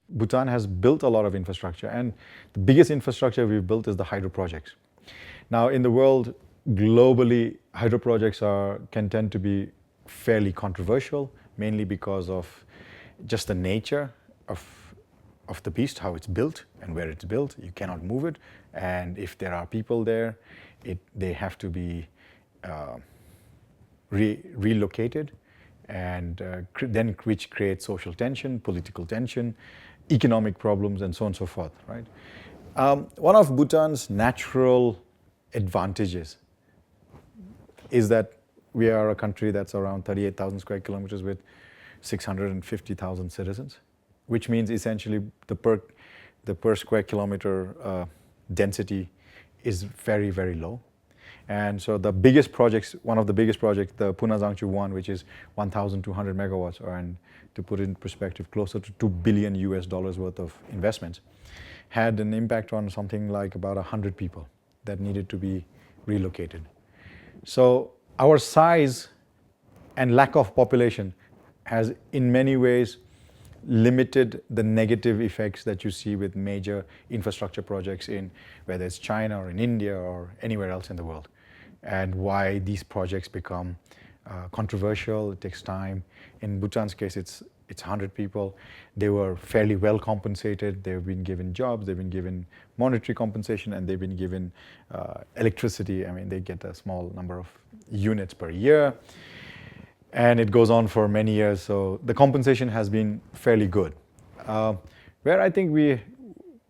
Bhutan has built a lot of infrastructure, and the biggest infrastructure we've built is the hydro projects. Now, in the world, globally, hydro projects can tend to be fairly controversial, mainly because of just the nature of the beast, how it's built and where it's built. You cannot move it, and if there are people there, they have to be relocated, and then which creates social tension, political tension, economic problems, and so on and so forth, right? One of Bhutan's natural advantages is that we are a country that's around 38,000 square kilometers with 650,000 citizens, which means essentially the per square kilometer density is very, very low. And so the biggest projects, one of the biggest projects, the Puna Zangchu 1, which is 1,200 megawatts, and to put it in perspective, closer to $2 billion worth of investments, had an impact on something like about 100 people that needed to be relocated. So our size and lack of population has in many ways limited the negative effects that you see with major infrastructure projects in whether it's China or in India or anywhere else in the world, and why these projects become controversial. It takes time. In Bhutan's case, it's 100 people. They were fairly well compensated. They've been given jobs, they've been given monetary compensation, and they've been given electricity. I mean, they get a small number of units per year, and it goes on for many years. So the compensation has been fairly good. Where I think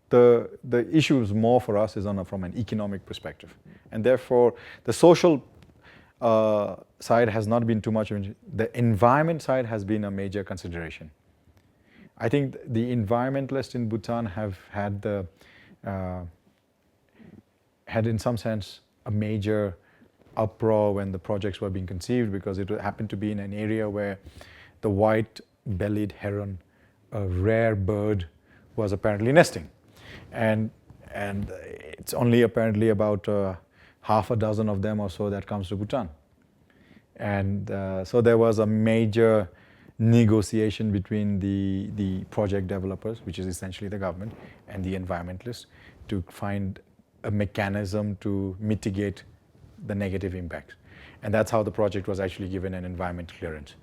the issue is more for us is from an economic perspective, and therefore the social side has not been too much. The environment side has been a major consideration. I think the environmentalists in Bhutan have had in some sense a major uproar when the projects were being conceived, because it happened to be in an area where the white-bellied heron, a rare bird, was apparently nesting, and it's only apparently about half a dozen of them or so that comes to Bhutan. And so there was a major negotiation between the project developers, which is essentially the government, and the environmentalists to find a mechanism to mitigate the negative impact. And that's how the project was actually given an environmental clearance.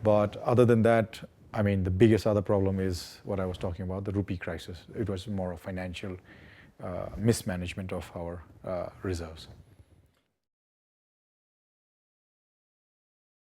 But other than that, I mean, the biggest other problem is what I was talking about, the rupee crisis. It was more a financial mismanagement of our reserves.